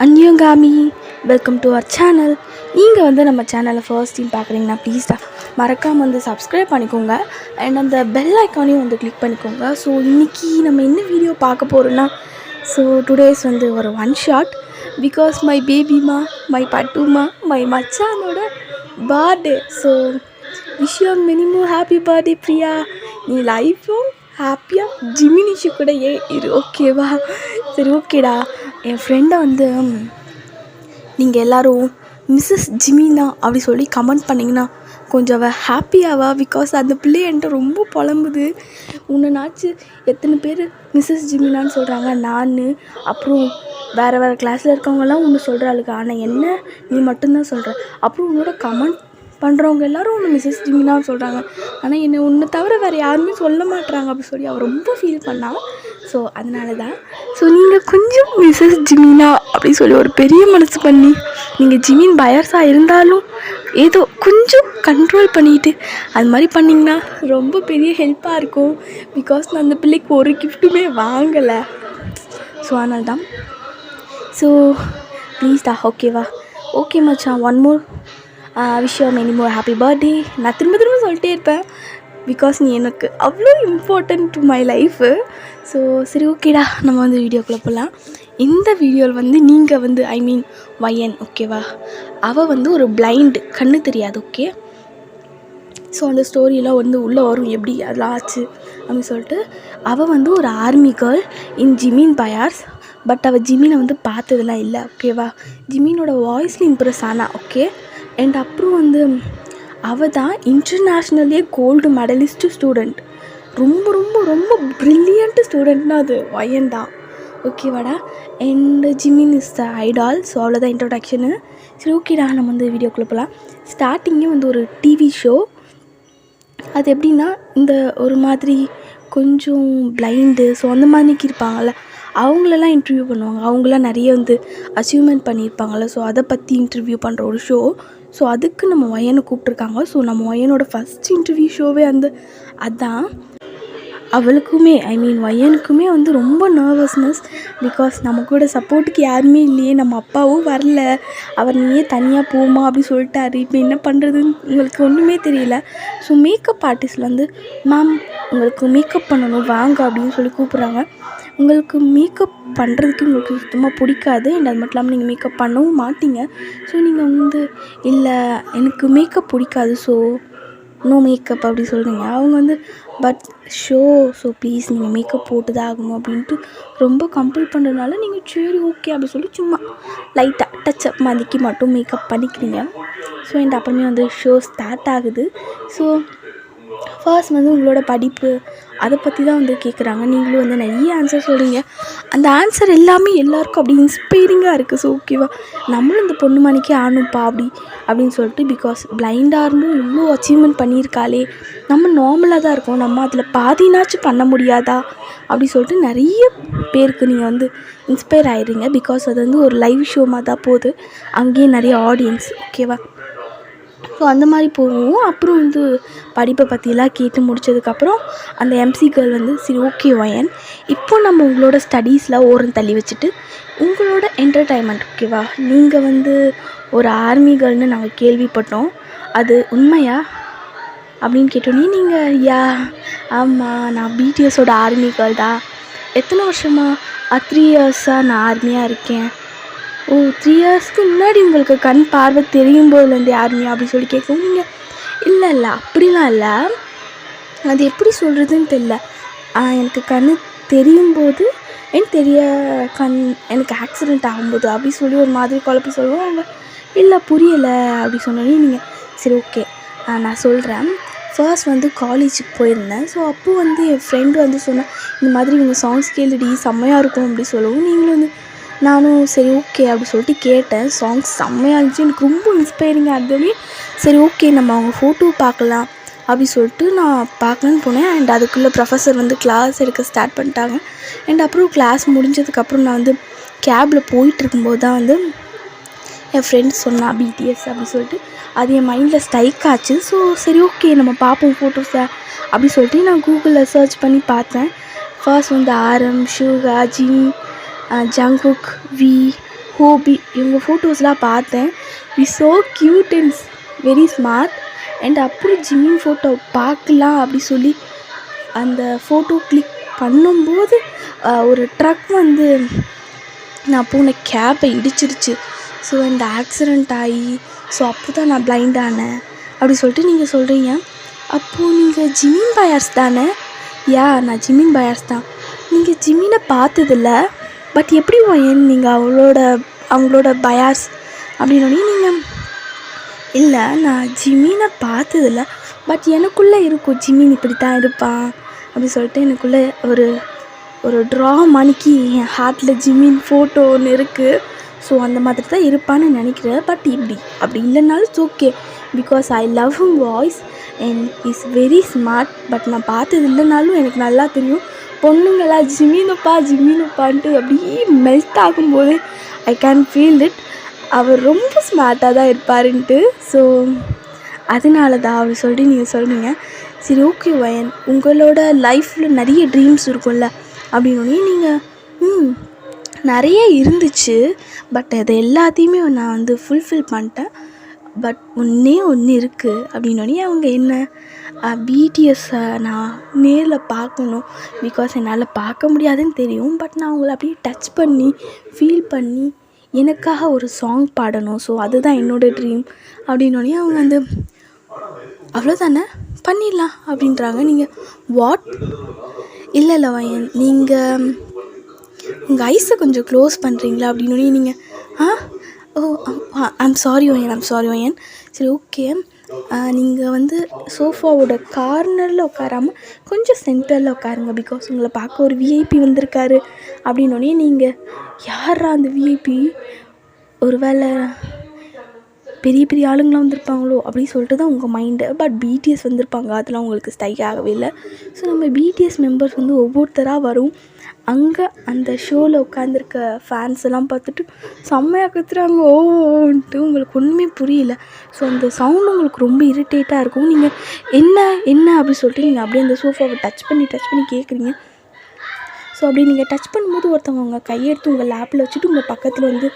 அன்யங்காமி welcome to our channel. நீங்கள் வந்து நம்ம சேனலை ஃபர்ஸ்ட் டைம் பார்க்குறீங்கன்னா ப்ளீஸ் தான் மறக்காமல் வந்து சப்ஸ்கிரைப் பண்ணிக்கோங்க அண்ட் அந்த பெல் ஐக்கானையும் வந்து கிளிக் பண்ணிக்கோங்க. ஸோ இன்றைக்கி நம்ம என்ன வீடியோ பார்க்க போகிறோன்னா, ஸோ டுடேஸ் வந்து ஒரு ஒன் ஷாட் பிகாஸ் மை பேபிமா, மை பட்டுமா, மை மச்சானோட birthday. So wish you minimum happy birthday Priya. நீ லைஃப்பும் ஹாப்பியாக ஜிமினிஷு கூட இரு, ஓகேவா? சரி, ஓகேடா. என் ஃப்ரெண்டை வந்து நீங்கள் எல்லோரும் மிஸ்ஸஸ் ஜிமினா அப்படி சொல்லி கமெண்ட் பண்ணிங்கன்னா கொஞ்சம் அவள் ஹாப்பியாவா. பிகாஸ் அந்த பிள்ளை என்கிட்ட ரொம்ப புலம்புது. உன்னனாச்சு எத்தனை பேர் மிஸ்ஸஸ் ஜிமினான்னு சொல்கிறாங்க, நான் அப்புறம் வேறு கிளாஸில் இருக்கவங்கெல்லாம் ஒன்று சொல்கிறாளுங்க, ஆனால் என்ன நீ மட்டும்தான் சொல்கிற. அப்புறம் உன்னோட கமெண்ட் பண்ணுறவங்க எல்லோரும் ஒன்று மிஸ்ஸஸ் ஜிமினான்னு சொல்கிறாங்க, ஆனால் என்னை உன்னை தவிர வேறு யாருமே சொல்ல மாட்டுறாங்க அப்படி சொல்லி அவள் ரொம்ப ஃபீல் பண்ணாள். ஸோ அதனால தான் ஸோ நீங்கள் கொஞ்சம் மிஸ்ஸஸ் ஜிமினா அப்படி சொல்லி ஒரு பெரிய மனசு பண்ணி, நீங்கள் ஜிமின் பயர்ஸாக இருந்தாலும் ஏதோ கொஞ்சம் கண்ட்ரோல் பண்ணிவிட்டு அது மாதிரி பண்ணிங்கன்னா ரொம்ப பெரிய ஹெல்ப்பாக இருக்கும். பிகாஸ் நான் அந்த பிள்ளைக்கு ஒரு கிஃப்ட்டுமே வாங்கலை. ஸோ அதனால தான். ஸோ ப்ளீஸ் டா, ஓகேவா? ஓகே மச்சான், one more wish you many more happy birthday. நான் திரும்ப சொல்லிட்டே இருப்பேன் பிகாஸ் நீ எனக்கு அவ்வளோ important to my life. So சரி, ஓகேடா, நம்ம வந்து வீடியோக்குள்ளே போகலாம். இந்த வீடியோவில் வந்து நீங்கள் வந்து வயன், ஓகேவா? அவள் வந்து ஒரு பிளைண்டு, கண்ணு தெரியாது, ஓகே? ஸோ அந்த ஸ்டோரியெலாம் வந்து உள்ளே வரும், எப்படி அதெல்லாம் ஆச்சு அப்படின்னு சொல்லிட்டு. அவள் வந்து ஒரு army girl in Jimin bias. But அவள் ஜிமினை வந்து பார்த்ததெல்லாம் இல்லை, ஓகேவா? ஜிமினோட வாய்ஸில் இம்ப்ரெஸ் ஆனா, ஓகே? அண்ட் அப்புறம் வந்து அவள் தான் இன்டர்நேஷ்னல்லே கோல்டு மெடலிஸ்ட்டு ஸ்டூடெண்ட். ரொம்ப ரொம்ப ரொம்ப ப்ரில்லியண்ட்டு ஸ்டூடெண்ட்னா அது வயன் தான், ஓகேவாடா? And Jimin is the idol. So அவ்வளோதான் இன்ட்ரோடக்ஷனு. சரி, ஓகேடா, நம்ம வந்து வீடியோக்குள்ளே போகலாம். ஸ்டார்டிங்கே வந்து ஒரு டிவி ஷோ. அது எப்படின்னா, இந்த ஒரு மாதிரி கொஞ்சம் பிளைண்டு, ஸோ அந்த மாதிரிக்கு இருப்பாங்கள்ல, அவங்களெல்லாம் இன்டர்வியூ பண்ணுவாங்க. அவங்களாம் நிறைய வந்து அச்சீவ்மெண்ட் பண்ணியிருப்பாங்கள்ல, ஸோ அதை பற்றி இன்டர்வியூ பண்ணுற ஒரு ஷோ. ஸோ அதுக்கு நம்ம வயனை கூப்பிட்ருக்காங்க. ஸோ நம்ம வயனோட ஃபஸ்ட் இன்டர்வியூ ஷோவே அதான். அவளுக்குமே வயனுக்குமே வந்து ரொம்ப நர்வஸ்னஸ். பிகாஸ் நம்ம கூட சப்போர்ட்டுக்கு யாருமே இல்லையே, நம்ம அப்பாவும் வரல, அவர் நீயே தனியாக போமா அப்படி சொல்லிட்டாரு. இப்போ என்ன பண்ணுறதுன்னு உங்களுக்கு ஒன்றுமே தெரியல. ஸோ மேக்கப் ஆர்டிஸ்டில் வந்து, மேம் உங்களுக்கு மேக்கப் பண்ணணும் வாங்க அப்படின்னு சொல்லி கூப்பிட்றாங்க. உங்களுக்கு மேக்கப் பண்ணுறதுக்கு உங்களுக்கு சுத்தமாக பிடிக்காது அண்ட் அது மட்டும் இல்லாமல் நீங்கள் மேக்கப் பண்ணவும் மாட்டீங்க. ஸோ நீங்கள் வந்து இல்லை எனக்கு மேக்கப் பிடிக்காது, ஸோ நோ மேக்கப் அப்படி சொல்கிறீங்க. அவங்க வந்து பட் ஸோ ப்ளீஸ் நீங்கள் மேக்கப் போட்டு தான் ஆகணும் அப்படின்ட்டு ரொம்ப கம்பல் பண்ணுறதுனால நீங்கள் சரி ஓகே அப்படி சொல்லி சும்மா லைட்டாக டச்சப் மாதிரிக்கு மட்டும் மேக்கப் பண்ணிக்கிறீங்க. ஸோ அண்ட் அப்புறமே வந்து ஷோ ஸ்டார்ட் ஆகுது. ஸோ ஃபர்ஸ்ட் வந்து உங்களோட படிப்பு அதை பற்றி தான் வந்து கேட்குறாங்க. நீங்களும் வந்து நிறைய ஆன்சர் சொல்கிறீங்க. அந்த ஆன்சர் எல்லாமே எல்லாேருக்கும் அப்படி இன்ஸ்பைரிங்காக இருக்குது. ஸோ ஓகேவா, நம்மளும் இந்த பொண்ணு மணிக்கே ஆகணும்ப்பா அப்படின்னு சொல்லிட்டு. பிகாஸ் பிளைண்டாக இருந்தும் இவ்வளோ அச்சீவ்மெண்ட் பண்ணியிருக்காளே, நம்ம நார்மலாக தான் இருக்கோம், நம்ம அதில் பாதினாச்சும் பண்ண முடியாதா அப்படி சொல்லிட்டு நிறைய பேருக்கு நீங்கள் வந்து இன்ஸ்பயர் ஆகிடுறீங்க. பிகாஸ் அது வந்து ஒரு லைவ் ஷோ மாதிரி தான் போகுது, அங்கேயே நிறைய ஆடியன்ஸ், ஓகேவா? ஸோ அந்த மாதிரி போவோம். அப்புறம் வந்து படிப்பை பற்றிலாம் கேட்டு முடித்ததுக்கப்புறம் அந்த எம்சி கேர்ள் வந்து சரி ஓகே வயன், இப்போ நம்ம உங்களோட ஸ்டடீஸில் ஓரம் தள்ளி வச்சுட்டு உங்களோட என்டர்டைன்மெண்ட், ஓகேவா? நீங்கள் வந்து ஒரு ஆர்மி கேர்ள்னு நாங்கள் கேள்விப்பட்டோம், அது உண்மையா அப்படின்னு கேட்டோன்னே நீங்கள் ஆமாம், நான் பிடிஎஸோட ஆர்மி கேர்ள் தான். எத்தனை வருஷமாக? 3 இயர்ஸாக நான் ஆர்மியாக இருக்கேன். ஓ, 3 இயர்ஸ்க்கு முன்னாடி உங்களுக்கு கண் பார்வை தெரியும் போதுலேருந்து யாருமே அப்படி சொல்லி கேட்கவும், நீங்கள் இல்லை அப்படிலாம் இல்லை, அது எப்படி சொல்கிறதுன்னு தெரில, எனக்கு கண் தெரியும் போது எனக்கு ஆக்சிடெண்ட் ஆகும்போது அப்படி சொல்லி ஒரு மாதிரி குழப்பி சொல்லுவோம். அவங்க இல்லை புரியலை அப்படி சொன்னோன்னே நீங்கள் சரி ஓகே நான் சொல்கிறேன். ஃபர்ஸ்ட் வந்து காலேஜுக்கு போயிருந்தேன். ஸோ அப்போது வந்து என் ஃப்ரெண்டு வந்து சொன்னேன், இந்த மாதிரி உங்கள் சாங்ஸ் கேளுடி செம்மையாக இருக்கும் அப்படி சொல்லவும், நீங்களும் வந்து நானும் சரி ஓகே அப்படி சொல்லிட்டு கேட்டேன். சாங்ஸ் செம்மையாக இருந்துச்சு, எனக்கு ரொம்ப இன்ஸ்பைரிங்காக இருந்தோடனே சரி ஓகே நம்ம அவங்க ஃபோட்டோ பார்க்கலாம் அப்படி சொல்லிட்டு நான் பார்க்கலான்னு போனேன். அண்ட் அதுக்குள்ளே ப்ரொஃபஸர் வந்து கிளாஸ் எடுக்க ஸ்டார்ட் பண்ணிட்டாங்க. அண்ட் அப்புறம் கிளாஸ் முடிஞ்சதுக்கப்புறம் நான் வந்து கேபில் போயிட்டுருக்கும்போது தான் வந்து என் ஃப்ரெண்ட்ஸ் சொன்னா பிடிஎஸ் அப்படி சொல்லிட்டு அது என் மைண்டில் ஸ்ட்ரைக் ஆச்சு. ஸோ சரி ஓகே நம்ம பார்ப்போம் ஃபோட்டோஸை அப்படி சொல்லிட்டு நான் கூகுளில் சர்ச் பண்ணி பார்த்தேன். ஃபர்ஸ்ட் வந்து RM, ஷூகா, ஜின், ஜங்குக், வி, ஹோபி இவங்க ஃபோட்டோஸ்லாம் பார்த்தேன். So cute and very smart. And அப்புறம் ஜிமின் ஃபோட்டோ பார்க்கலாம் அப்படி சொல்லி அந்த ஃபோட்டோ கிளிக் பண்ணும்போது ஒரு ட்ரக் வந்து நான் போன கேப்பை இடிச்சிருச்சு. ஸோ இந்த ஆக்சிடெண்ட் ஆகி ஸோ அப்போ தான் நான் பிளைண்ட் ஆனேன் அப்படி சொல்லிட்டு நீங்கள் சொல்கிறீங்க. அப்போது நீங்கள் ஜிமின் பயாஸ் தானே? நான் ஜிமின் பயாஸ் தான். நீங்கள் ஜிமினை பார்த்ததில்ல, பட் எப்படி நீங்கள் அவங்களோட பயாஸ் அப்படின்னோடனே நீங்கள் இல்லை நான் ஜிமினை பார்த்ததில்ல, பட் எனக்குள்ளே இருக்கும் ஜிமின் இப்படி தான் இருப்பான் அப்படி சொல்லிட்டு எனக்குள்ளே ஒரு ட்ரா மணிக்கு என் ஹார்ட்டில் ஜிமின் ஃபோட்டோ ஒன்று இருக்குது. ஸோ அந்த மாதிரி தான் இருப்பான்னு நினைக்கிறேன். பட் அப்படி இல்லைனாலும் it's okay, because I love him voice and is very smart. But நான் பார்த்தது இல்லைனாலும் எனக்கு நல்லா தெரியும் பொண்ணுங்களா ஜிமினப்பான்ட்டு அப்படியே மெல்ட் ஆகும்போது ஐ கேன் ஃபீல் இட். அவர் ரொம்ப ஸ்மார்ட்டாக தான் இருப்பாருன்ட்டு. ஸோ அதனால தான் அப்படி சொல்லிட்டு நீங்கள் சொல்கிறீங்க. சரி ஓகே வயன், உங்களோட லைஃப்பில் நிறைய ட்ரீம்ஸ் இருக்கும்ல அப்படின்னோடனே நீங்கள் நிறைய இருந்துச்சு, பட் அது எல்லாத்தையுமே நான் வந்து ஃபுல்ஃபில் பண்ணிட்டேன். பட் ஒன்று இருக்குது அப்படின்னோடனே அவங்க என்ன பிடிஎஸ்ஸை நான் நேரில் பார்க்கணும், பிகாஸ் என்னால் பார்க்க முடியாதுன்னு தெரியும். பட் நான் அவங்கள அப்படியே டச் பண்ணி ஃபீல் பண்ணி எனக்காக ஒரு சாங் பாடணும். ஸோ அதுதான் என்னோடய ட்ரீம் அப்படின்னோடனே அவங்க வந்து அவ்வளோதானே பண்ணிடலாம் அப்படின்றாங்க. நீங்கள் வாட்? இல்லை வயன், நீங்கள் உங்கள் ஐஸை கொஞ்சம் க்ளோஸ் பண்ணுறீங்களா அப்படின்னோடனே நீங்கள் ஐம் சாரி வயன். சரி ஓகே, நீங்கள் வந்து சோஃபாவோட கார்னரில் உட்காராமல் கொஞ்சம் சென்டரில் உட்காருங்க, பிகாஸ் உங்களை பார்க்க ஒரு விஐபி வந்திருக்காரு அப்படின்னோடனே நீங்கள் யாரா அந்த விஐபி, ஒரு வேளை பெரிய பெரிய ஆளுங்களாம் வந்திருப்பாங்களோ அப்படின்னு சொல்லிட்டு தான் உங்கள் மைண்டு. பட் பிடிஎஸ் வந்திருப்பாங்க, அதெல்லாம் உங்களுக்கு ஸ்ட்ரைக் ஆகவே இல்லை. ஸோ நம்ம பிடிஎஸ் மெம்பர்ஸ் வந்து ஒவ்வொருத்தராக வரும். அங்கே அந்த ஷோவில் உட்காந்துருக்க ஃபேன்ஸ் எல்லாம் பார்த்துட்டு செம்மையாக கத்துறாங்க ஓன்ட்டு. உங்களுக்கு ஒன்றுமே புரியல. ஸோ அந்த சவுண்ட் உங்களுக்கு ரொம்ப இரிட்டேட்டாக இருக்கும். நீங்கள் என்ன அப்படி சொல்லிட்டு நீங்கள் அப்படியே அந்த சோஃபாவை டச் பண்ணி கேட்குறீங்க. ஸோ அப்படி நீங்கள் டச் பண்ணும்போது ஒருத்தவங்க உங்கள் கையெடுத்து உங்கள் லேப்பில் வச்சுட்டு உங்கள் பக்கத்தில் வந்து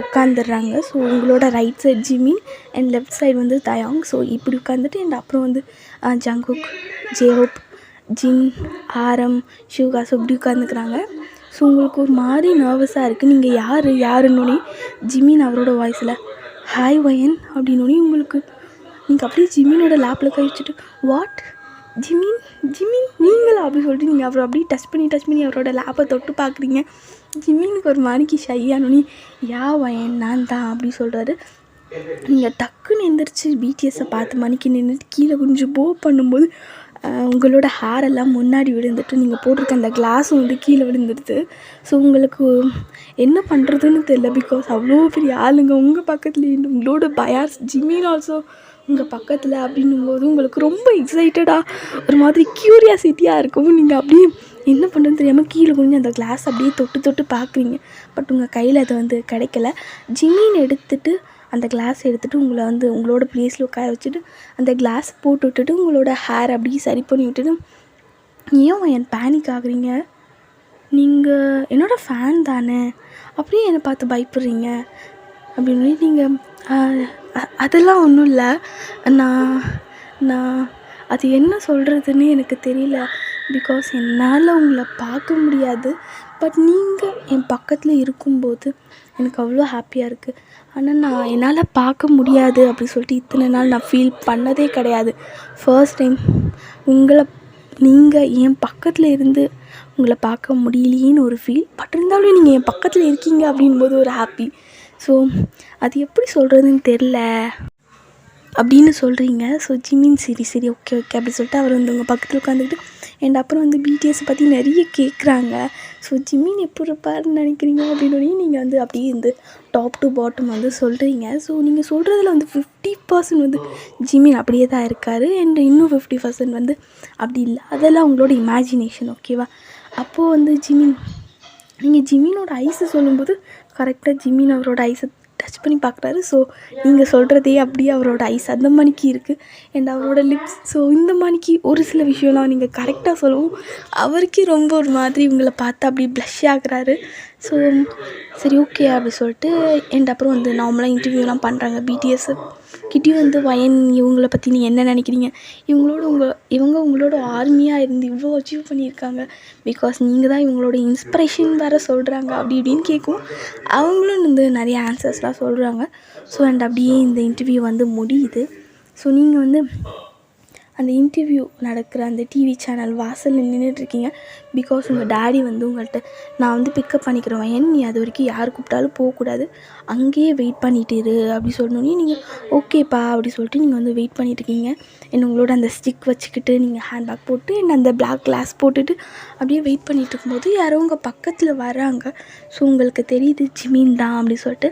உட்காந்துடுறாங்க. ஸோ உங்களோட right side Jimin and left side வந்து தயாங். ஸோ இப்படி உட்காந்துட்டு அண்ட் அப்புறம் வந்து ஜங்குக், ஜேஹோப், ஜின், ஆரம், ஷூகா ஸோ இப்படி உட்காந்துக்கிறாங்க. ஸோ உங்களுக்கு ஒரு மாதிரி நர்வஸாக இருக்குது. நீங்கள் யாருன்னொன்னே ஜிமின் அவரோட வாய்ஸில் ஹாய் வயன் அப்படின்னோடனே உங்களுக்கு நீங்கள் அப்படியே ஜிமினோட லேப்பில் கை வச்சுட்டு வாட் ஜிமின் நீங்களா அப்படி சொல்லிட்டு நீங்கள் அப்புறம் அப்படியே டச் பண்ணி அவரோட லேப்பை தொட்டு பார்க்குறீங்க. ஜிமினுக்கு ஒரு மாதிரிக்கு ஷையானோன்னே வயன் நான் தான் அப்படி சொல்கிறாரு. நீங்கள் டக்குன்னு எந்திரிச்சு பிடிஎஸ்ஸை பார்த்து மணிக்கு நின்றுட்டு கீழே கொஞ்சம் போ பண்ணும்போது உங்களோட ஹேர் எல்லாம் முன்னாடி விழுந்துட்டு நீங்கள் போட்டிருக்க அந்த கிளாஸும் வந்து கீழே விழுந்துடுது. ஸோ உங்களுக்கு என்ன பண்ணுறதுன்னு தெரியல, பிகாஸ் அவ்வளோ பெரிய ஆளுங்க உங்கள் பக்கத்தில், உங்களோட பயாஸ் ஜிமின் ஆல்சோ உங்கள் பக்கத்தில் அப்படின்னும்போது உங்களுக்கு ரொம்ப எக்ஸைட்டடாக ஒரு மாதிரி க்யூரியாசிட்டியாக இருக்கும். நீங்கள் அப்படியே என்ன பண்ணுறதுன்னு தெரியாமல் கீழே கொஞ்சம் அந்த கிளாஸ் அப்படியே தொட்டு பார்க்குறீங்க. பட் உங்கள் கையில் அது வந்து கிடைக்கல. ஜிமின் எடுத்துகிட்டு அந்த கிளாஸ் எடுத்துகிட்டு உங்களை வந்து உங்களோட ப்ளேஸில் உட்கார வச்சுட்டு அந்த கிளாஸ் போட்டு விட்டுட்டு உங்களோட ஹேர் அப்படியே சரி பண்ணி விட்டுட்டு என் பேனிக் ஆகுறீங்க, நீங்கள் என்னோடய ஃபேன் தானே அப்படியே என்னை பார்த்து பயப்படுறீங்க அப்படின்னு நீங்கள் அதெல்லாம் ஒன்றும் இல்லை, நான் அது என்ன சொல்கிறதுன்னு எனக்கு தெரியல, பிகாஸ் என்னால் உங்களை பார்க்க முடியாது. பட் நீங்கள் என் பக்கத்தில் இருக்கும்போது எனக்கு அவ்வளோ ஹாப்பியாக இருக்குது. ஆனால் என்னால் பார்க்க முடியாது அப்படி சொல்லிட்டு இத்தனை நாள் நான் ஃபீல் பண்ணதே கிடையாது. ஃபர்ஸ்ட் டைம் நீங்கள் என் பக்கத்தில் இருந்து உங்களை பார்க்க முடியலையேன்னு ஒரு ஃபீல். பட் இருந்தாலும் நீங்கள் என் பக்கத்தில் இருக்கீங்க அப்படின்போது ஒரு ஹாப்பி. ஸோ அது எப்படி சொல்கிறதுன்னு தெரில அப்படின்னு சொல்கிறீங்க. ஸோ ஜிமின் சரி ஓகே அப்படி சொல்லிட்டு அவர் வந்து உங்கள் பக்கத்தில் உட்காந்துக்கிட்டு அண்ட் அப்புறம் வந்து பிடிஎஸை பற்றி நிறைய கேட்குறாங்க. ஸோ ஜிமின் எப்படி இருப்பாருன்னு நினைக்கிறீங்க அப்படின்னு நீங்கள் வந்து அப்படியே இந்த டாப் டு பாட்டம் வந்து சொல்கிறீங்க. ஸோ நீங்கள் சொல்கிறதுல வந்து 50% வந்து ஜிமின் அப்படியே தான் இருக்கார் அண்ட் இன்னும் 50% வந்து அப்படி இல்லை. அதெல்லாம் உங்களோட இமேஜினேஷன், ஓகேவா? அப்போது வந்து நீங்கள் ஜிமினோட ஐஸை சொல்லும்போது கரெக்டாக ஜிமின் அவரோட ஐஸை டச் பண்ணி பார்க்குறாரு. ஸோ நீங்கள் சொல்கிறதே அப்படியே அவரோட ஐஸ் அந்த மணிக்கு இருக்குது அண்ட் அவரோட லிப்ஸ். ஸோ இந்த மணிக்கு ஒரு சில விஷயம்லாம் நீங்கள் கரெக்டாக சொல்லவும் அவருக்கே ரொம்ப ஒரு மாதிரி இவங்கள பார்த்தா அப்படி ப்ளஷ் ஆகுறாரு. ஸோ சரி ஓகே அப்படி சொல்லிட்டு அண்ட் அப்புறம் வந்து நார்மலாக இன்டர்வியூலாம் பண்ணுறாங்க. பிடிஎஸ் கிட்டேயும் வந்து வயன் இவங்கள பற்றி நீங்கள் என்ன நினைக்கிறீங்க, இவங்க உங்களோட ஆர்மியாக இருந்து இவ்வளோ அச்சீவ் பண்ணியிருக்காங்க, பிகாஸ் நீங்கள் தான் இவங்களோட இன்ஸ்பிரேஷன் வேறு சொல்கிறாங்க அப்படி இப்படின்னு கேட்கும். அவங்களும் வந்து நிறைய ஆன்சர்ஸ்லாம் சொல்கிறாங்க. ஸோ அண்ட் அப்படியே இந்த இன்டர்வியூ வந்து முடியுது. ஸோ நீங்கள் வந்து அந்த இன்டர்வியூ நடக்கிற அந்த டிவி சேனல் வாசலில் நின்றுட்டுருக்கீங்க. பிகாஸ் உங்கள் டேடி வந்து உங்கள்கிட்ட நான் வந்து பிக்கப் பண்ணிக்கிறேன் வயன், நீ அது வரைக்கும் யார் கூப்பிட்டாலும் போகக்கூடாது, அங்கேயே வெயிட் பண்ணிட்டு இரு அப்படி சொன்னோன்னே நீங்கள் ஓகேப்பா அப்படி சொல்லிட்டு நீங்கள் வந்து வெயிட் பண்ணிட்டுருக்கீங்க. என்ன உங்களோட அந்த ஸ்டிக் வச்சுக்கிட்டு நீங்கள் ஹேண்ட்பேக் போட்டு என்ன அந்த பிளாக் கிளாஸ் போட்டுட்டு அப்படியே வெயிட் பண்ணிகிட்டு இருக்கும்போது யாரோ உங்கள் பக்கத்தில் வராங்க. ஸோ உங்களுக்கு தெரியுது ஜிமின் தான் அப்படி சொல்லிட்டு.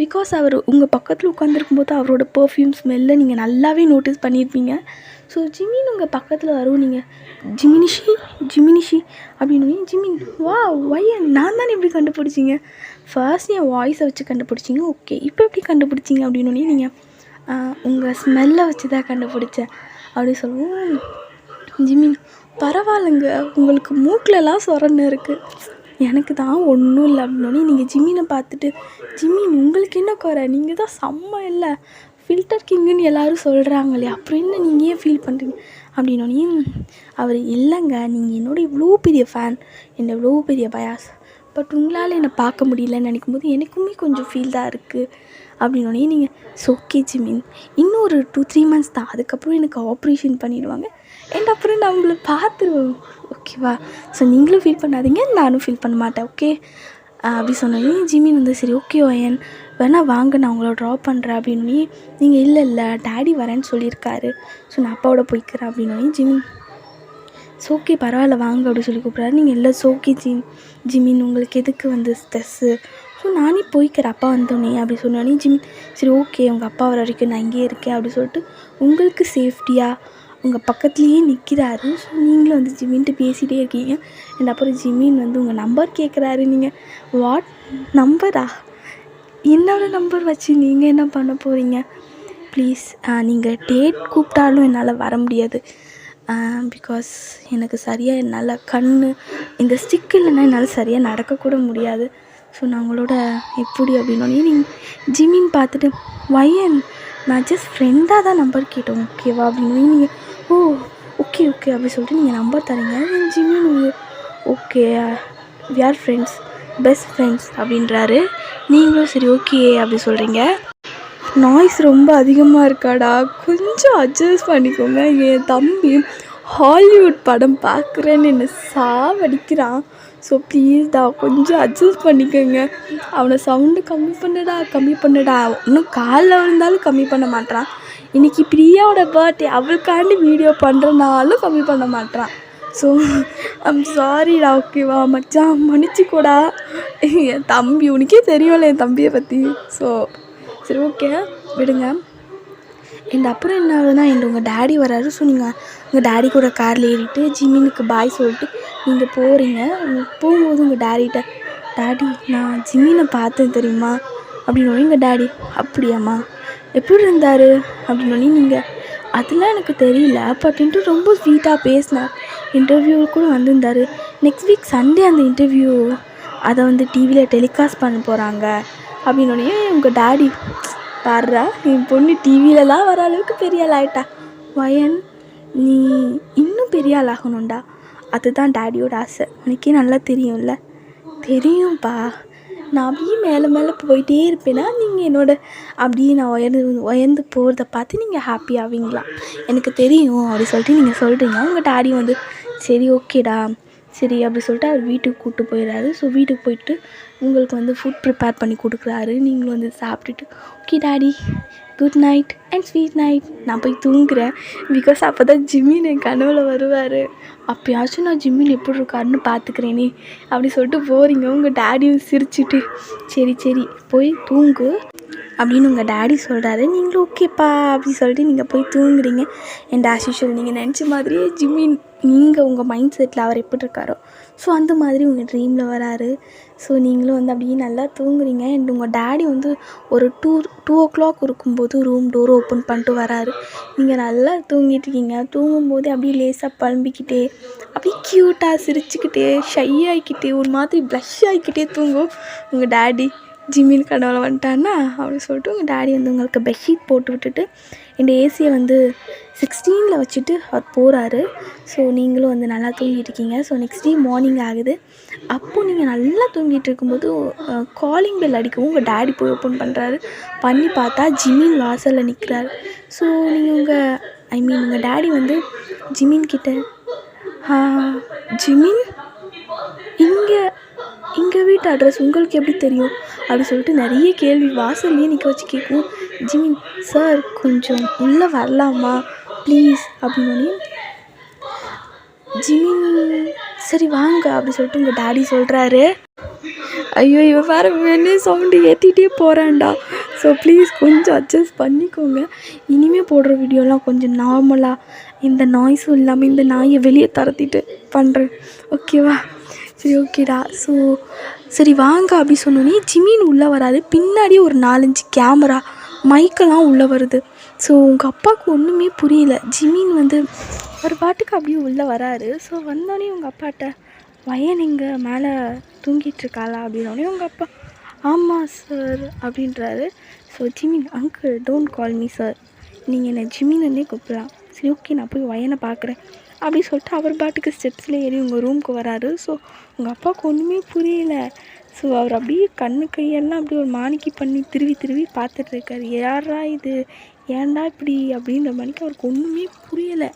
பிகாஸ் அவர் உங்கள் பக்கத்தில் உட்காந்துருக்கும்போது அவரோட பர்ஃப்யூம் ஸ்மெல்லை நீங்கள் நல்லாவே நோட்டீஸ் பண்ணியிருப்பீங்க. ஸோ ஜிமின் உங்கள் பக்கத்தில் வரும். நீங்கள் ஜிமினிஷி அப்படின்னு ஜிமின் வா வயன் நான் தானே இப்படி கண்டுபிடிச்சிங்க, ஃபர்ஸ்ட் என் வாய்ஸை வச்சு கண்டுபிடிச்சிங்க, ஓகே இப்போ எப்படி கண்டுபிடிச்சிங்க அப்படின்னு நீங்கள் உங்கள் ஸ்மெல்லை வச்சு தான் கண்டுபிடிச்சேன் அப்படி சொல்லுவோம். ஜிமின் பரவாயில்லைங்க, உங்களுக்கு மூக்கிலலாம் சொரன்னு இருக்குது, எனக்கு தான் ஒன்றும் இல்லை அப்படின்னோடனே நீங்கள் ஜிமினை பார்த்துட்டு ஜிமின் உங்களுக்கு என்ன குறை, நீங்கள் தான் செம்ம இல்லை ஃபில்டர் கிங்குன்னு எல்லோரும் சொல்கிறாங்களே, அப்புறம் என்ன நீங்கள் ஏன் ஃபீல் பண்ணுறீங்க அப்படின்னோடனே அவர் இல்லைங்க, நீங்கள் என்னோட இவ்வளோ பெரிய ஃபேன், என்னை இவ்வளோ பெரிய பயாஸ், பட் உங்களால் என்னை பார்க்க முடியலன்னு நினைக்கும் போது எனக்குமே கொஞ்சம் ஃபீல் தான் இருக்குது அப்படின்னோடனே நீங்கள் ஓகே ஜிமின் இன்னும் ஒரு 2-3 months தான், அதுக்கப்புறம் எனக்கு ஆப்ரேஷன் பண்ணிடுவாங்க அண்ட் அப்புறம் நான் உங்களை பார்த்துருவேன் ஓகேவா. ஸோ நீங்களும் ஃபீல் பண்ணாதீங்க, நானும் ஃபீல் பண்ண மாட்டேன் ஓகே அப்படி சொன்னோன்னே ஜிமின் வந்து சரி ஓகே வயன் வேணா வாங்க நான் உங்களை ட்ராப் பண்ணுறேன் அப்படின்னே நீங்கள் இல்லை டேடி வரேன்னு சொல்லியிருக்காரு, ஸோ நான் அப்பாவோட போய்க்கிறேன் அப்படின்னோடனே ஜிமின் ஓகே பரவாயில்ல வாங்க அப்படி சொல்லி கூப்பிட்றாரு. நீங்கள் இல்லை ஓகே ஜிமின் உங்களுக்கு எதுக்கு வந்து ஸ்ட்ரெஸ்ஸு, ஸோ நானே போய்க்கிறேன் அப்பா வந்தோடனே அப்படி சொன்னோடனே ஜிமின் சரி ஓகே உங்கள் அப்பா வர வரைக்கும் நான் இங்கேயே இருக்கேன் அப்படி சொல்லிட்டு உங்களுக்கு சேஃப்டியாக உங்கள் பக்கத்துலேயே நிற்கிறாரு. ஸோ நீங்களும் வந்து ஜிமின்ட்டு பேசிகிட்டே இருக்கீங்க அண்ட் அப்புறம் ஜிமின் வந்து உங்கள் நம்பர் கேட்குறாரு. நீங்கள் வாட் நம்பரா, என்னோடய நம்பர் வச்சு நீங்கள் என்ன பண்ண போகிறீங்க, ப்ளீஸ் நீங்கள் டேட் கூப்பிட்டாலும் என்னால் வர முடியாது, பிகாஸ் எனக்கு சரியாக என்னால் இந்த ஸ்டிக் இல்லைன்னா என்னால் சரியாக நடக்கக்கூட முடியாது, ஸோ நான் உங்களோட எப்படி அப்படின்னோடனே நீங்கள் ஜிமின் பார்த்துட்டு வயன் நான் ஜஸ்ட் ஃப்ரெண்டாக தான் நம்பர் கேட்டோம் ஓகேவா அப்படின்னு நீங்கள் ஓ ஓகே அப்படி சொல்லிட்டு நீங்கள் நம்பர் தரீங்க. Jimin okay we are friends best friends அப்படின்றாரு. நீங்களும் சரி ஓகே அப்படி சொல்கிறீங்க. நாய்ஸ் ரொம்ப அதிகமாக இருக்காடா, கொஞ்சம் அட்ஜஸ்ட் பண்ணிக்கோங்க, என் தம்பி ஹாலிவுட் படம் பார்க்குறேன்னு என்னை சாவடிக்கிறான், ஸோ ப்ளீஸ்டா கொஞ்சம் அட்ஜஸ்ட் பண்ணிக்கோங்க, அவனை சவுண்டு கம்மி பண்ணுடா இன்னும் காலில் விழுந்தாலும் கம்மி பண்ண மாட்டான். இன்றைக்கி பிரியாவோட பர்த்டே அவளுக்காண்டி வீடியோ பண்ணுறனாலும் கம்மி பண்ண மாட்டான். ஸோ ஐம் சாரிடா ஓகேவா மச்சான் மன்னிச்சிக்கூடா, என் தம்பி உனக்கே தெரியும்ல என் தம்பியை பற்றி, ஸோ சரி ஓகே விடுங்க. அண்ட் அப்புறம் என்ன ஆகுதுன்னா உங்கள் டேடி வராரு. ஸோ நீங்கள் உங்கள் டேடி கூட காரில் ஏறிட்டு ஜிமினுக்கு பாய் சொல்லிட்டு நீங்கள் போகிறீங்க. போகும்போது உங்கள் டேடி நான் ஜிமினை பார்த்தேன் தெரியுமா அப்படின்னு எங்கள் டேடி அப்படியாம்மா எப்படி இருந்தார் அப்படின்னோடனே நீங்கள் அதெல்லாம் எனக்கு தெரியல பட்டுன்ட்டு ரொம்ப ஸ்வீட்டாக பேசினார், இன்டர்வியூ கூட வந்திருந்தார். நெக்ஸ்ட் வீக் சண்டே அந்த இன்டர்வியூ அதை வந்து டிவியில் டெலிகாஸ்ட் பண்ண போகிறாங்க அப்படின்னோடனே உங்கள் டேடி பாடுறா என் பொண்ணு டிவிலலாம் வர அளவுக்கு பெரிய ஆள் ஆகிட்டா, வயன் நீ இன்னும் பெரிய ஆள் ஆகணும்டா, அதுதான் டேடியோட ஆசை, உனக்கே நல்லா தெரியும்ல. தெரியும்ப்பா, நான் அப்படியே மேலே போயிட்டே இருப்பேன்னா நீங்கள் என்னோட அப்படியே நான் உயர்ந்து போகிறத பார்த்து நீங்கள் ஹாப்பி ஆவீங்களா, எனக்கு தெரியும் அப்படி சொல்லிட்டு நீங்கள் சொல்கிறீங்க. உங்கள் டேடி வந்து சரி ஓகேடா சரி அப்படி சொல்லிட்டு அவர் வீட்டுக்கு கூப்பிட்டு போயிடுறாரு. ஸோ வீட்டுக்கு போயிட்டு உங்களுக்கு வந்து ஃபுட் ப்ரிப்பேர் பண்ணி கொடுக்குறாரு. நீங்களும் வந்து சாப்பிட்டுட்டு okay daddy good night and sweet night, நான் போய் தூங்குறேன், பிகாஸ் அப்போ தான் ஜிமின் என் கனவுல வருவார், அப்போயாச்சும் நான் ஜிமின் எப்படி இருக்காருன்னு பார்த்துக்கிறேனே அப்படி சொல்லிட்டு போகிறீங்க. உங்கள் டேடியும் சிரிச்சுட்டு சரி போய் தூங்கு, அப்படின்னு உங்கள் டேடி சொல்கிறாரு. நீங்களும் ஓகேப்பா அப்படி சொல்லிட்டு நீங்கள் போய் தூங்குறீங்க. அண்ட் ஆஸ் யூஷுவல் நீங்கள் நினச்ச மாதிரியே ஜிமின் நீங்கள் உங்கள் மைண்ட் செட்டில் அவர் எப்படி இருக்காரோ ஸோ அந்த மாதிரி உங்கள் ட்ரீமில் வராரு. ஸோ நீங்களும் வந்து அப்படியே நல்லா தூங்குறீங்க. அண்ட் உங்கள் டேடி வந்து ஒரு 2 o'clock இருக்கும்போது ரூம் டோர் ஓப்பன் பண்ணிட்டு வராரு. நீங்கள் நல்லா தூங்கிட்டுருக்கீங்க. தூங்கும்போது அப்படியே லேசாக பழம்பிக்கிட்டே அப்படியே க்யூட்டாக சிரிச்சுக்கிட்டே ஷை ஆகிக்கிட்டே ஒரு மாதிரி ப்ளஷ் ஆகிக்கிட்டே தூங்கும் உங்கள் டேடி. ஜிமின் கனவுல வந்துட்டான்னா அப்படின்னு சொல்லிட்டு உங்கள் டேடி வந்து உங்களுக்கு பெட்ஷீட் போட்டு விட்டுட்டு இந்த ஏசியை வந்து 16 வச்சுட்டு அவர் போகிறாரு. ஸோ நீங்களும் வந்து நல்லா தூங்கிட்டு இருக்கீங்க. ஸோ நெக்ஸ்ட் டே மார்னிங் ஆகுது. அப்போது நீங்கள் நல்லா தூங்கிட்டு இருக்கும்போது காலிங் பெல் அடிக்கவும் உங்கள் டேடி போய் ஓப்பன் பண்ணுறாரு. பண்ணி பார்த்தா ஜிமின் வாசலில் நிற்கிறாரு. ஸோ நீங்கள் உங்கள் டேடி வந்து ஜிமின் கிட்ட ஜிமின் எங்கள் வீட்டு அட்ரஸ் உங்களுக்கு எப்படி தெரியும் அப்படி சொல்லிட்டு நிறைய கேள்வி வாசல்லையே நிற்க வச்சு கேட்கும். ஜிமின் சார் கொஞ்சம் உள்ளே வரலாமா ப்ளீஸ் அப்படின்னு. ஜிமின் சரி வாங்க அப்படி சொல்லிட்டு உங்கள் டேடி சொல்கிறாரு. ஐயோ இவன் வேறு வெளியே சவுண்டு ஏற்றிட்டே போகிறான்டா. ஸோ ப்ளீஸ் கொஞ்சம் அட்ஜஸ்ட் பண்ணிக்கோங்க. இனிமேல் போடுற வீடியோலாம் கொஞ்சம் நார்மலாக இந்த நாய்ஸும் இல்லாமல் இந்த நாயை வெளியே துரத்திட்டு பண்ணுறேன், ஓகேவா? சரி ஓகேடா. ஸோ சரி வாங்க அப்படி சொன்னோன்னே ஜிமின் உள்ளே வராது. பின்னாடி ஒரு 4-5 கேமரா மைக்கெல்லாம் உள்ளே வருது. ஸோ உங்கள் அப்பாவுக்கு ஒன்றுமே புரியல. ஜிமின் வந்து ஒரு பாட்டுக்கு அப்படியே உள்ளே வராரு. ஸோ வந்தோடனே உங்கள் அப்பாட்ட வயன் இங்கே மேலே தூங்கிட்டுருக்காளா அப்படின்னோடனே உங்கள் அப்பா ஆமாம் சார் அப்படின்றாரு. So Jimin uncle don't call me sir, நீங்கள் என்னை ஜிமின்னே கூப்பிடலாம். சரி ஓகே நான் போய் வயனை பார்க்குறேன் அப்படி சொல்லிட்டு அவர் பாட்டுக்கு ஸ்டெப்ஸில் ஏறி உங்கள் ரூமுக்கு வராரு. ஸோ உங்கள் அப்பாவுக்கு ஒன்றுமே புரியல. ஸோ அவர் அப்படியே கண்ணு கையெல்லாம் அப்படியே ஒரு மாணிக்கி பண்ணி திருவி பார்த்துட்ருக்காரு. யாரா இது, ஏன்டா இப்படி அப்படின்ற மணிக்கு அவருக்கு ஒன்றுமே புரியலை.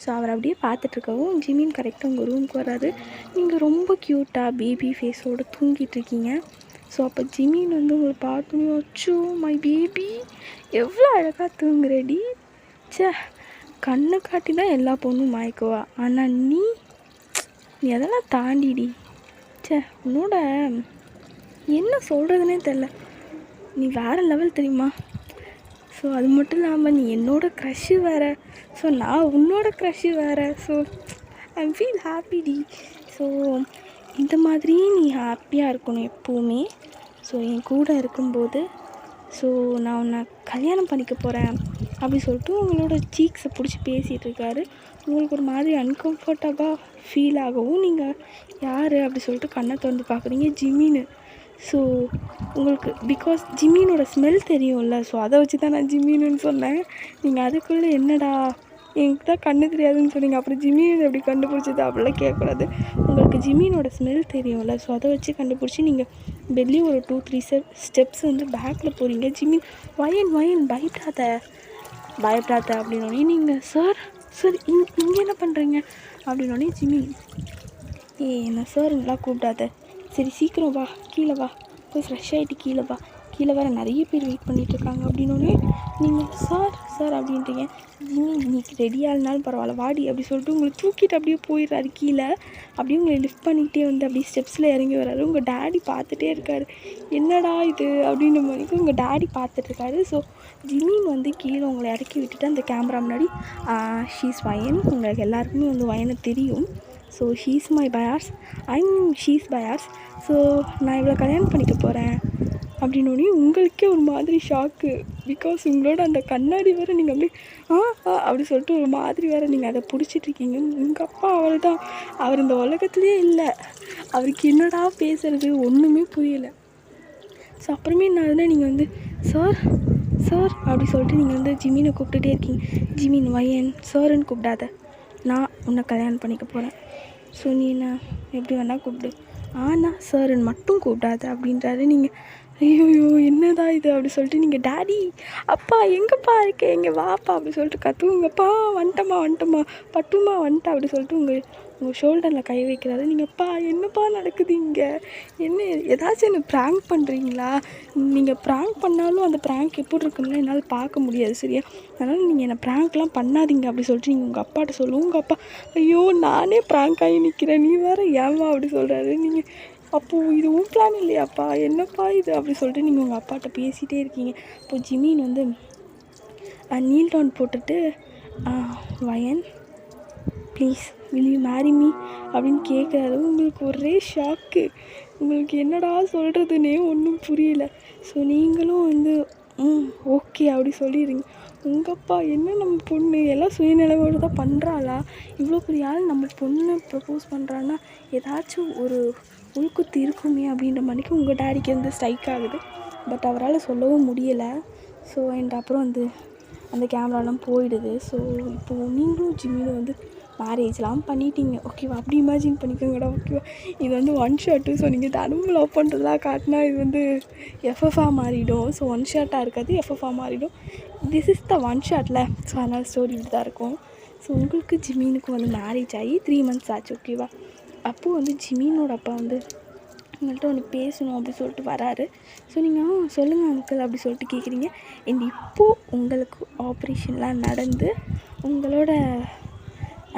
ஸோ அவர் அப்படியே பார்த்துட்ருக்கவும் ஜிமின் கரெக்டாக உங்கள் ரூமுக்கு வராரு. நீங்கள் ரொம்ப க்யூட்டாக பேபி ஃபேஸோடு தூங்கிட்டுருக்கீங்க. ஸோ அப்போ ஜிமின் வந்து உங்களை பார்த்தோன்னே அச்சோ மை பேபி எவ்வளோ அழகாக தூங்குறடி, சே கண்ணை காட்டி தான் எல்லா பொண்ணும் மயக்குவா, ஆனால் நீ அதெல்லாம் தாண்டிடி, சே உன்னோட என்ன சொல்கிறதுனே தெரில, நீ வேறு லெவல் தெரியுமா. ஸோ அது மட்டும் இல்லாமல் நீ என்னோட க்ரஷ்ஷு வேறு, ஸோ நான் உன்னோட க்ரஷ்ஷு வேறு. ஸோ ஐ ஃபீல் ஹாப்பிடி. ஸோ இந்த மாதிரி நீ ஹாப்பியாக இருக்கணும் எப்போவுமே. ஸோ என் கூட இருக்கும்போது ஸோ நான் உன்னை கல்யாணம் பண்ணிக்க போகிறேன் அப்படி சொல்லிட்டு உங்களோட சீக்ஸை பிடிச்சி பேசிகிட்டு இருக்காரு. உங்களுக்கு ஒரு மாதிரி அன்கம்ஃபர்டபுளாக ஃபீல் ஆகவும் நீங்கள் யார் அப்படி சொல்லிட்டு கண்ணை திறந்து பார்க்குறீங்க ஜிமின்னு. ஸோ உங்களுக்கு பிகாஸ் ஜிமினோட ஸ்மெல் தெரியும்ல, ஸோ அதை வச்சு தான் நான் ஜிமின்னு சொன்னேன். நீங்கள் அதுக்குள்ளே என்னடா எனக்கு தான் கண்ணு தெரியாதுன்னு சொன்னீங்க, அப்புறம் ஜிமின் எப்படி கண்டுபிடிச்சது அப்படிலாம் கேட்கக்கூடாது. உங்களுக்கு ஜிமினோட ஸ்மெல் தெரியும்ல, ஸோ அதை வச்சு கண்டுபிடிச்சி நீங்கள் பெட்லேயும் ஒரு 2-3 ஸ்டெப்ஸ் வந்து பேக்கில் போகிறீங்க. ஜிமின் வயன் பயப்படாத அப்படின்னோடனே நீங்கள் சார் இங்கே என்ன பண்ணுறீங்க அப்படின்னோடனே ஜிமின் என்ன சார் நல்லா கூப்பிடாத, சரி சீக்கிரம் வா கீழே வா, போய் ஃப்ரெஷ் ஆகிட்டு கீழே வர நிறைய பேர் வெயிட் பண்ணிகிட்ருக்காங்க அப்படின்னோடனே நீங்கள் சார் அப்படின்றீங்க. ஜிமின் இன்னைக்கு ரெடியாகலனாலும் பரவாயில்ல வாடி அப்படி சொல்லிட்டு உங்களை தூக்கிட்டு அப்படியே போயிடுறாரு கீழே. அப்படியே உங்களை லிஃப்ட் பண்ணிக்கிட்டே வந்து அப்படியே ஸ்டெப்ஸில் இறங்கி வர்றாரு. உங்கள் டேடி பார்த்துட்டே இருக்காரு, என்னடா இது அப்படின்ற மாதிரிக்கு உங்கள் டேடி பார்த்துட்ருக்காரு. ஸோ ஜிமின் வந்து கீழே உங்களை இறக்கி விட்டுட்டு அந்த கேமரா முன்னாடி ஷீஸ் வயன், உங்களுக்கு எல்லாருக்குமே வந்து வயனை தெரியும். So she's my bias, she's bias. So நான் இவ்வளோ கல்யாணம் பண்ணிக்க போகிறேன் அப்படின்னோடனே உங்களுக்கே ஒரு மாதிரி ஷாக்கு. பிகாஸ் உங்களோட அந்த கண்ணாடி வேறு நீங்கள் அப்படியே அப்படி சொல்லிட்டு ஒரு மாதிரி வேறு நீங்கள் அதை பிடிச்சிட்ருக்கீங்க. உங்கள் அப்பா அவர் இந்த உலகத்துலேயே இல்லை, அவருக்கு என்னடா பேசுகிறது ஒன்றுமே புரியலை. ஸோ அப்புறமே நான் நீங்கள் வந்து சார் அப்படி சொல்லிட்டு நீங்கள் வந்து ஜிமினை கூப்பிட்டுட்டே இருக்கீங்க. ஜிமின் வயன் சார்ன்னு கூப்பிடாத, நான் உன்னை கல்யாணம் பண்ணிக்க போகிறேன். ஸோ நீ என்ன எப்படி வேணால் கூப்பிடு, ஆனால் சார்ன்னு மட்டும் கூப்பிடாத அப்படின்றாரு. நீங்கள் ஐயோயோ என்னதான் இது அப்படி சொல்லிட்டு நீங்கள் டேடி அப்பா எங்கப்பா இருக்கேன் இங்கே வாப்பா அப்படி சொல்லிட்டு கத்துவங்கப்பா வந்துட்டமா பட்டுமா வந்துட்டா அப்படி சொல்லிட்டு உங்கள் ஷோல்டரில் கை வைக்கிறாரு. நீங்கள்ப்பா என்னப்பா நடக்குது இங்கே, என்ன ஏதாச்சும் என்ன ப்ராங்க் பண்ணுறீங்களா, நீங்கள் ப்ராங்க் பண்ணாலும் அந்த ப்ராங்க் எப்படி இருக்குன்னு என்னால் பார்க்க முடியாது சரியா, அதனால் நீங்கள் என்னை ப்ராங்க்லாம் பண்ணாதீங்க அப்படி சொல்லிட்டு நீங்கள் உங்கள் அப்பாட்ட சொல்லுவோம். உங்கள் அப்பா ஐயோ நானே ப்ராங்க் ஆகி நிற்கிறேன், நீ வேறு ஏமா அப்படி சொல்கிறாரு. நீங்கள் அப்போது இது உன் பிளான் இல்லையாப்பா, என்னப்பா இது அப்படி சொல்லிட்டு நீங்கள் உங்கள் அப்பாட்ட பேசிகிட்டே இருக்கீங்க. இப்போது ஜிமின் வந்து நீல் டவுன் போட்டுட்டு வயன் please will you marry me அப்படின்னு கேட்குறாரு. உங்களுக்கு ஒரே ஷாக்கு, உங்களுக்கு என்னடா சொல்கிறதுனே ஒன்றும் புரியல. ஸோ நீங்களும் வந்து ஓகே அப்படி சொல்லிடுறீங்க. உங்கள் அப்பா என்ன நம்ம பொண்ணு எல்லாம் சுயநிலைவோடு தான் பண்ணுறாளா, இவ்வளோ பெரிய ஆள் நம்ம பொண்ணு ப்ரப்போஸ் பண்ணுறான்னா ஏதாச்சும் ஒரு உள்குத்து இருக்குமே அப்படின்ற மாதிரிக்கு உங்கள் டேடிக்கு வந்து ஸ்ட்ரைக் ஆகுது. பட் அவரால் சொல்லவும் முடியலை. ஸோ அண்ட் அப்புறம் வந்து அந்த கேமராலாம் போயிடுது. ஸோ இப்போது நீங்களும் ஜிம்மியும் வந்து மேரேஜ்லாம் பண்ணிட்டீங்க, ஓகேவா? அப்படி இமேஜின் பண்ணிக்கோங்கடா, ஓகேவா? இது வந்து ஒன் ஷாட்டு. ஸோ நீங்கள் தனும் லவ் பண்ணுறதெல்லாம் காட்டினா இது வந்து எஃப்எஃபாக மாறிடும். ஸோ ஒன் ஷாட்டாக இருக்காது, எஃப்எஃபாக மாறிடும். திஸ் இஸ் த ஒன் ஷாட்டில். ஸோ அதனால் ஸ்டோரி இப்படி தான் இருக்கும். ஸோ உங்களுக்கு ஜிமீனுக்கு வந்து மேரேஜ் ஆகி 3 months ஆச்சு, ஓகேவா? அப்போது வந்து ஜிமீனோட அப்பா வந்து உங்கள்கிட்ட ஒன்று பேசணும் அப்படி சொல்லிட்டு வராரு. ஸோ நீங்கள் சொல்லுங்கள் அங்கிள் அப்படி சொல்லிட்டு கேட்குறீங்க. அண்ட் இப்போது உங்களுக்கு ஆப்ரேஷன்லாம் நடந்து உங்களோட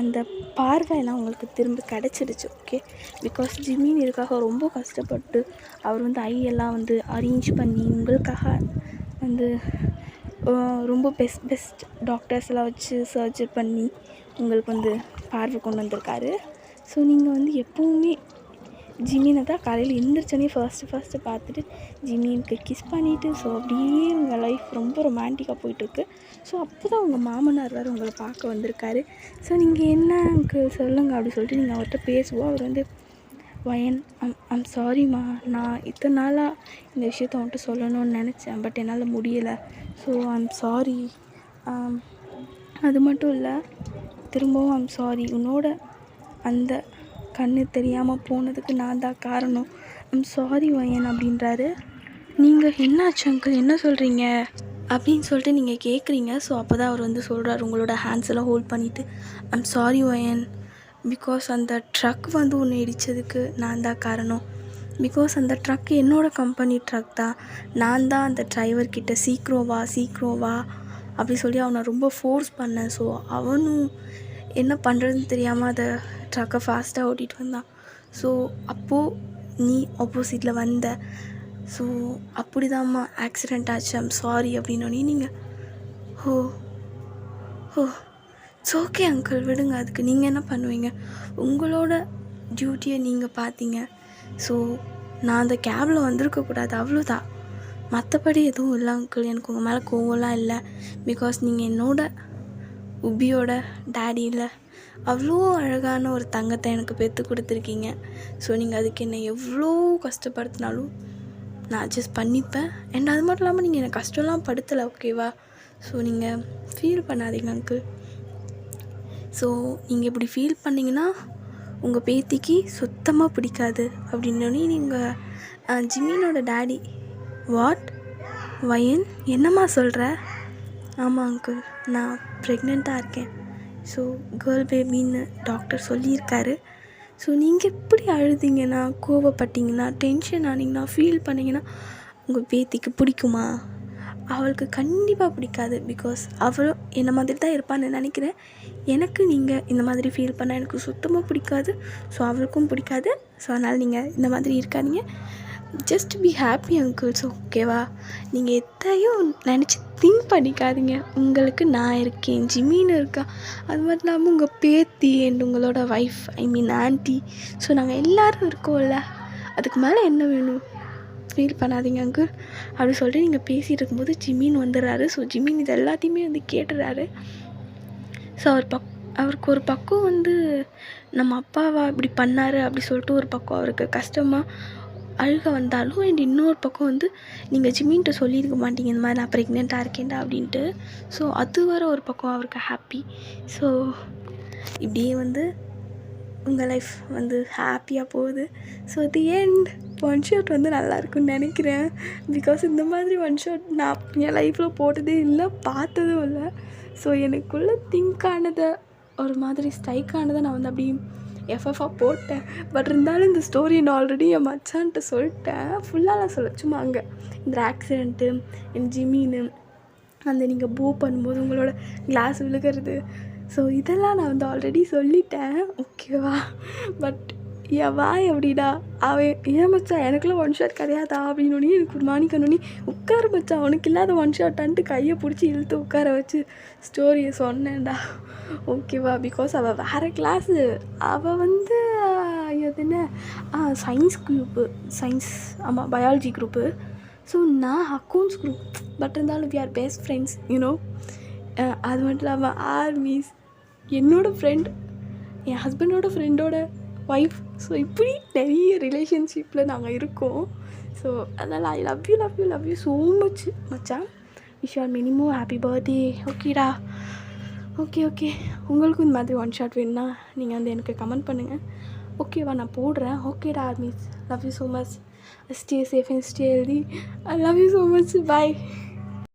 அந்த பார்வையெல்லாம் உங்களுக்கு திரும்ப கிடச்சிடுச்சு, ஓகே? பிகாஸ் ஜிமின் இதுக்காக ரொம்ப கஷ்டப்பட்டு அவர் வந்து ஐயெல்லாம் வந்து அரேஞ்ச் பண்ணி உங்களுக்காக வந்து ரொம்ப பெஸ்ட் டாக்டர்ஸ் எல்லாம் வச்சு சர்ஜரி பண்ணி உங்களுக்கு வந்து பார்வை கொண்டு வந்திருக்காரு. ஸோ நீங்கள் வந்து எப்போவுமே ஜிமினை தான் காலையில் எழுந்திரிச்சோன்னே ஃபர்ஸ்ட்டு பார்த்துட்டு ஜிமினுக்கு கிஸ் பண்ணிவிட்டு, ஸோ அப்படியே உங்கள் லைஃப் ரொம்ப ரொமான்டிக்காக போயிட்டுருக்கு. ஸோ அப்போ தான் உங்கள் மாமனார் வேறு உங்களை பார்க்க வந்திருக்காரு. ஸோ நீங்கள் என்ன அங்கிள் சொல்லுங்கள் அப்படி சொல்லிட்டு நீங்கள் அவர்கிட்ட பேசுவோம். அவர் வந்து வயன் ஐம் சாரிம்மா, நான் இத்தனை நாளாக இந்த விஷயத்த அவன்கிட்ட சொல்லணும்னு நினச்சேன், பட் என்னால் முடியலை. So I'm sorry. அது மட்டும் இல்லை, திரும்பவும் ஐம் சாரி, உன்னோட அந்த கண்ணு தெரியாமல் போனதுக்கு நான் தான் காரணம், ஐம் சாரி வயன் அப்படின்றாரு. நீங்கள் என்னாச்சு அங்கிள், என்ன சொல்கிறீங்க அப்படின்னு சொல்லிட்டு நீங்கள் கேட்குறீங்க. ஸோ அப்போ தான் அவர் வந்து சொல்கிறார், உங்களோட ஹேண்ட்ஸ் எல்லாம் ஹோல்ட் பண்ணிவிட்டு, ஐம் சாரி வயன், பிகாஸ் அந்த ட்ரக் வந்து உன்னை இடித்ததுக்கு நான் தான் காரணம். பிகாஸ் அந்த ட்ரக் என்னோடய கம்பெனி ட்ரக் தான், நான் தான் அந்த டிரைவர்கிட்ட சீக்கிரம் வா அப்படி சொல்லி அவனை ரொம்ப ஃபோர்ஸ் பண்ணேன். ஸோ அவனும் என்ன பண்ணுறதுன்னு தெரியாமல் அதை ட்ரக்கை ஃபாஸ்ட்டாக ஓட்டிகிட்டு வந்தான். ஸோ அப்போது நீ ஆப்போசிட்டில் வந்த, ஸோ அப்படி தான்மா ஆக்சிடெண்ட் ஆச்சு, ஐம் சாரி அப்படின்னோடனே நீங்கள் ஓ இட்ஸ் ஓகே அங்கிள், விடுங்க, அதுக்கு நீங்கள் என்ன பண்ணுவீங்க, உங்களோட டியூட்டியை நீங்கள் பார்த்தீங்க. ஸோ நான் அந்த கேபில் வந்திருக்கக்கூடாது, அவ்வளோதான், மற்றபடி எதுவும் இல்லை அங்கிள். எனக்கு உங்கள் மேலே கோவம்லாம் இல்லை. பிகாஸ் நீங்கள் என்னோட உபியோட டேடி இல்லை, அவ்வளோ அழகான ஒரு தங்கத்தை எனக்கு பெற்று கொடுத்துருக்கீங்க. ஸோ நீங்கள் அதுக்கு என்னை எவ்வளோ கஷ்டப்படுத்தினாலும் நான் அட்ஜஸ்ட் பண்ணிப்பேன். அண்ட் அது மட்டும் இல்லாமல் நீங்கள் எனக்கு கஷ்டம்லாம் படுத்தலை, ஓகேவா? ஸோ நீங்கள் ஃபீல் பண்ணாதீங்க அங்கிள். ஸோ நீங்கள் இப்படி ஃபீல் பண்ணிங்கன்னா உங்கள் பேத்திக்கு சுத்தமாக பிடிக்காது அப்படின்னோடனே நீங்கள் ஜிமினோட டேடி வாட் வயன் என்னம்மா சொல்கிற? ஆமாம் அங்கிள், நான் ப்ரெக்னெண்ட்டாக இருக்கேன். ஸோ கேர்ள் பேபின்னு டாக்டர் சொல்லியிருக்காரு. ஸோ நீங்கள் எப்படி அழுதிங்கன்னா, கோவப்பட்டீங்கன்னா, டென்ஷன் ஆனீங்கன்னா, ஃபீல் பண்ணிங்கன்னா உங்கள் பேத்திக்கு பிடிக்குமா? அவளுக்கு கண்டிப்பாக பிடிக்காது. பிகாஸ் அவளும் என்ன மாதிரி தான் இருப்பான்னு நினைக்கிறேன். எனக்கு நீங்கள் இந்த மாதிரி ஃபீல் பண்ணால் எனக்கு சுத்தமாக பிடிக்காது. ஸோ அவளுக்கும் பிடிக்காது. ஸோ அதனால் நீங்கள் இந்த மாதிரி இருக்காதீங்க. ஜஸ்ட் பி ஹாப்பி அங்கிள்ஸ், ஓகேவா? நீங்கள் எத்தையும் நினச்சி திங்க் பண்ணிக்காதீங்க. உங்களுக்கு நான் இருக்கேன், ஜிமின்னு இருக்கா, அது மட்டும் இல்லாமல் உங்கள் பேத்தி அண்ட் உங்களோட ஒய்ஃப், ஐ மீன் ஆன்ட்டி, ஸோ நாங்கள் எல்லோரும் இருக்கோம்ல, அதுக்கு மேலே என்ன வேணும்? ஃபீல் பண்ணாதீங்க அங்கிள் அப்படி சொல்லிட்டு நீங்கள் பேசிகிட்டு இருக்கும்போது ஜிமின் வந்துடுறாரு. ஸோ ஜிமின் இது எல்லாத்தையுமே வந்து கேட்டுறாரு. ஸோ அவருக்கு ஒரு பக்கம் வந்து நம்ம அப்பாவா இப்படி பண்ணார் அப்படி சொல்லிட்டு ஒரு பக்கம் அவருக்கு கஷ்டமாக அழுக வந்தாலும், அண்ட் இன்னொரு பக்கம் வந்து நீங்கள் ஜிமின்கிட்ட சொல்லியிருக்க மாட்டீங்க இந்த மாதிரி நான் ப்ரெக்னெண்ட்டாக இருக்கேன்டா அப்படின்ட்டு. ஸோ அது வர ஒரு பக்கம் அவருக்கு ஹாப்பி. ஸோ இப்படியே வந்து உங்கள் லைஃப் வந்து ஹாப்பியாக போகுது. So the end one shot வந்து நல்லாயிருக்குன்னு நினைக்கிறேன். பிகாஸ் இந்த மாதிரி ஒன் ஷாட் நான் என் லைஃப்பில் போட்டதே இல்லை, பார்த்ததும் இல்லை. ஸோ எனக்குள்ளே திங்க் ஆனதை ஒரு மாதிரி ஸ்ட்ரைக் ஆனதை நான் வந்து அப்படி எஃப்எஃபாக போட்டேன். பட் இருந்தாலும் இந்த ஸ்டோரி நான் ஆல்ரெடி என் மச்சான்ட்டு சொல்லிட்டேன். ஃபுல்லாலாம் சொல்ல, சும்மா அங்கே இந்த ஆக்சிடெண்ட்டு, என் ஜிமின்னு அந்த நீங்கள் மூவ் பண்ணும்போது உங்களோட கிளாஸ் விழுகிறது, ஸோ இதெல்லாம் நான் வந்து ஆல்ரெடி சொல்லிட்டேன், ஓகேவா? பட் என் வாய் அப்படிடா. அவன் ஏன் மச்சான் எனக்குலாம் ஒன் ஷாட் கிடையாதா அப்படின்னோடனே எனக்கு ஒரு மாணிக்கணுன்னே உட்கார மச்சான் உனக்கு இல்லாத ஒன் ஷாட்டான்ட்டு கையை பிடிச்சி இழுத்து உட்கார வச்சு ஸ்டோரியை சொன்னேன்டா. ஓகேவா, பிகாஸ் அவள் வேறு கிளாஸு. அவள் வந்து அது என்ன சயின்ஸ் குரூப்பு, சயின்ஸ் ஆமாம் பயாலஜி குரூப்பு. ஸோ நான் அக்கௌண்ட்ஸ் குரூப். பட் இருந்தாலும் we are best friends you know. அது மட்டும் இல்லாமல் ஆர்மிஸ் என்னோடய ஃப்ரெண்ட், என் ஹஸ்பண்டோட ஃப்ரெண்டோட ஒய்ஃப். ஸோ இப்படி நிறைய ரிலேஷன்ஷிப்பில் நாங்கள் இருக்கோம். ஸோ அதனால் I love you love you love you so much மச்சான். Wish our minimum happy birthday. ஓகேடா, ஓகே ஓகே. உங்களுக்கும் இந்த மாதிரி ஒன் ஷாட் வேணுன்னா நீங்கள் வந்து எனக்கு கமெண்ட் பண்ணுங்கள். ஓகேவா, நான் போடுறேன். ஓகேடா armies, love you so much. Stay safe and stay healthy. I love you so much. Bye.